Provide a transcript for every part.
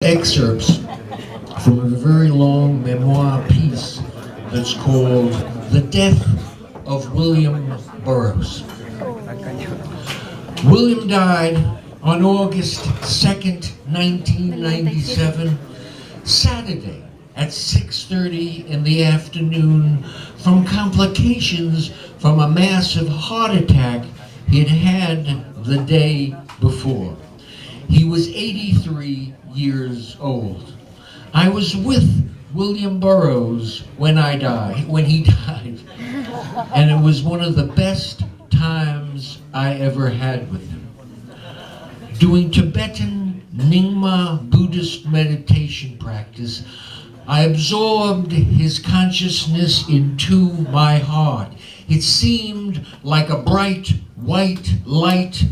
excerpts from a very long memoir piece that's called The Death of William Burroughs. William died on August 2nd, 1997, Saturday at 6:30 in the afternoon from complications from a massive heart attack he'd had the day before. He was 83 years old. I was with William Burroughs when he died, and it was one of the best times I ever had with him. Doing Tibetan Nyingma Buddhist meditation practice, I absorbed his consciousness into my heart. It seemed like a bright white light,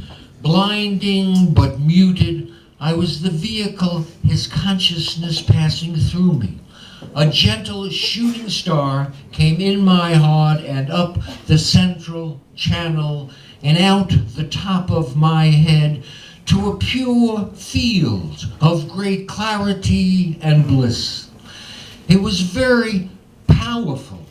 blinding but muted. I was the vehicle, his consciousness passing through me. A gentle shooting star came in my heart and up the central channel and out the top of my head to a pure field of great clarity and bliss. It was very powerful.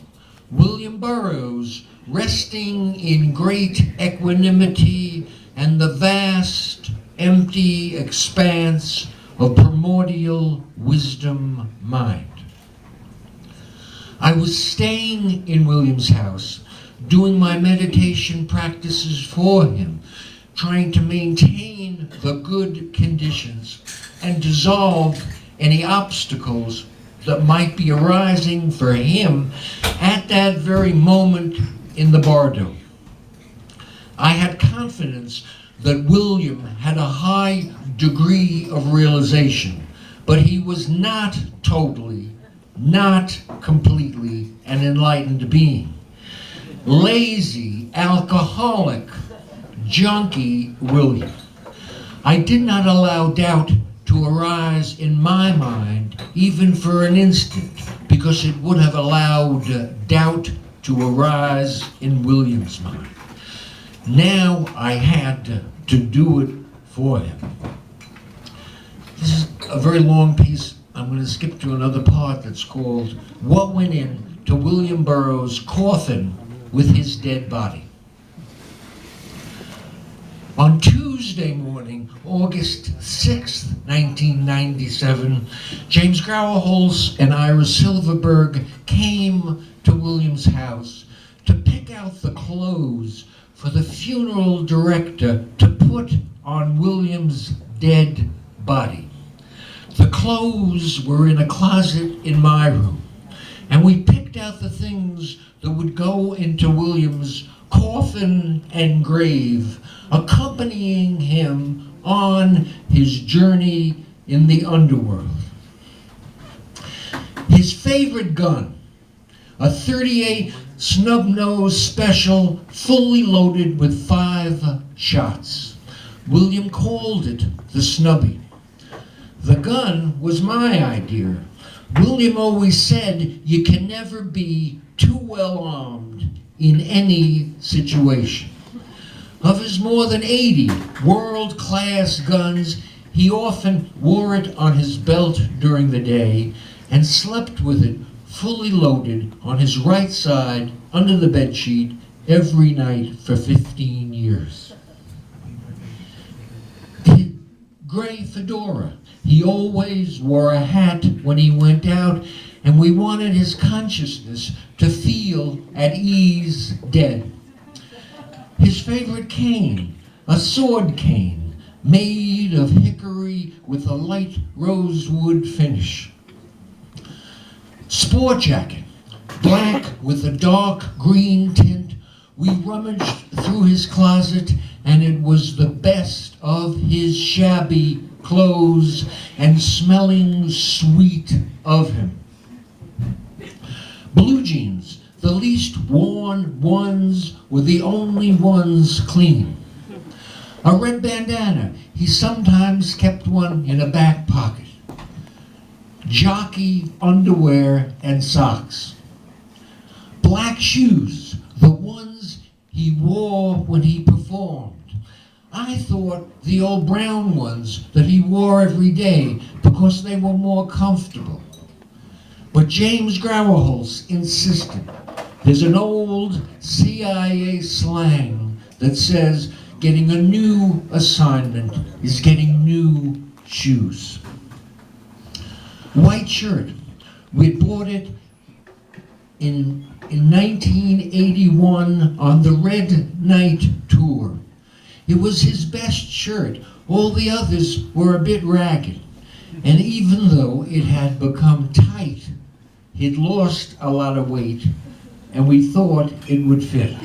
William Burroughs resting in great equanimity and the vast, empty expanse of primordial wisdom mind. I was staying in William's house, doing my meditation practices for him, trying to maintain the good conditions and dissolve any obstacles that might be arising for him at that very moment in the bardo. I had confidence that William had a high degree of realization, but he was not totally, not completely an enlightened being. Lazy, alcoholic, junkie William. I did not allow doubt to arise in my mind, even for an instant, because it would have allowed doubt to arise in William's mind. Now I had to do it for him. This is a very long piece. I'm going to skip to another part that's called What Went In to William Burroughs' Coffin with His Dead Body. On Tuesday morning, August 6th, 1997, James Grauerholz and Ira Silverberg came to William's house to pick out the clothes for the funeral director to put on William's dead body. The clothes were in a closet in my room, and we picked out the things that would go into William's coffin and grave, accompanying him on his journey in the underworld. His favorite gun, a .38 snub-nose special, fully loaded with 5 shots. William called it the Snubby. The gun was my idea. William always said you can never be too well armed in any situation. Of his more than 80 world-class guns, he often wore it on his belt during the day and slept with it fully loaded on his right side under the bedsheet every night for 15 years. His gray fedora. He always wore a hat when he went out, and we wanted his consciousness to feel at ease dead. His favorite cane, a sword cane, made of hickory with a light rosewood finish. Sport jacket, black with a dark green tint. We rummaged through his closet, and it was the best of his shabby clothes and smelling sweet of him. Blue jeans, the least worn ones, were the only ones clean. A red bandana, he sometimes kept one in a back pocket. Jockey underwear and socks. Black shoes, the ones he wore when he performed. I thought the old brown ones that he wore every day because because they were more comfortable. But James Grauerholz insisted. There's an old CIA slang that says getting a new assignment is getting new shoes. White shirt. We bought it in 1981 on the Red Night tour. It was his best shirt. All the others were a bit ragged. And even though it had become tight, he'd lost a lot of weight, and we thought it would fit.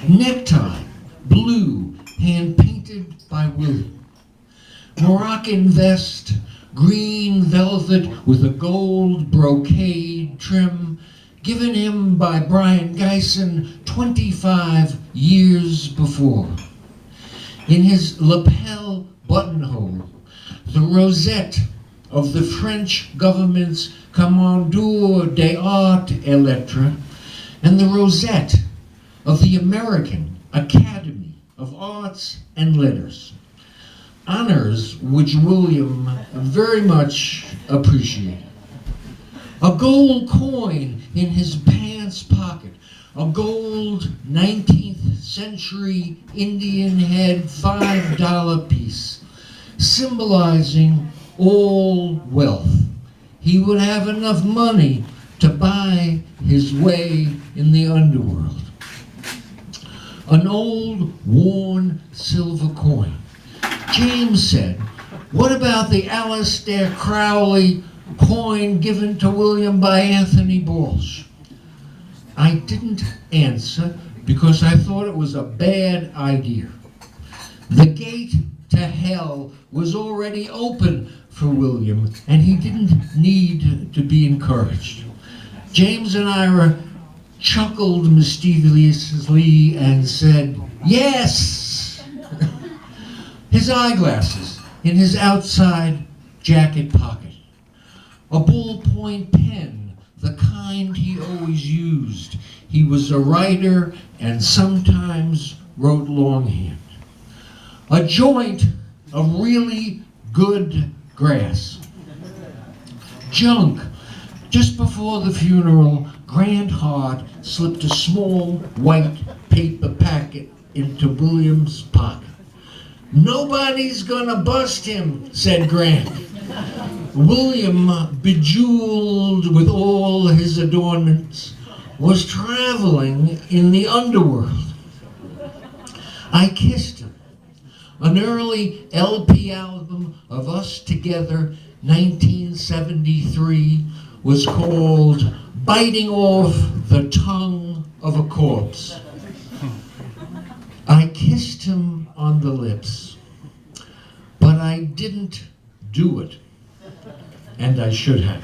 Necktie, blue, hand-painted by William. Moroccan vest, green velvet with a gold brocade trim, given him by Brian Geisen 25 years before. In his lapel buttonhole, the rosette of the French government's Commandeur des Arts et Lettres, and the rosette of the American Academy of Arts and Letters. Honors which William very much appreciated. A gold coin in his pants pocket, a gold 19th century Indian head $5 piece, symbolizing all wealth. He would have enough money to buy his way in the underworld. An old, worn silver coin. James said, "What about the Aleister Crowley coin given to William by Anthony Balch?" I didn't answer because I thought it was a bad idea. The gate to hell was already open for William, and he didn't need to be encouraged. James and Ira chuckled mischievously and said, "Yes!" His eyeglasses in his outside jacket pocket. A ballpoint pen, the kind he always used. He was a writer and sometimes wrote longhand. A joint of really good grass. Junk. Just before the funeral, Grant Hart slipped a small white paper packet into William's pocket. "Nobody's gonna bust him," said Grant. William, bejeweled with all his adornments, was traveling in the underworld. I kissed him. An early LP album of us together, 1973, was called "Biting Off the Tongue of a Corpse." I kissed him on the lips, but I didn't do it, and I should have.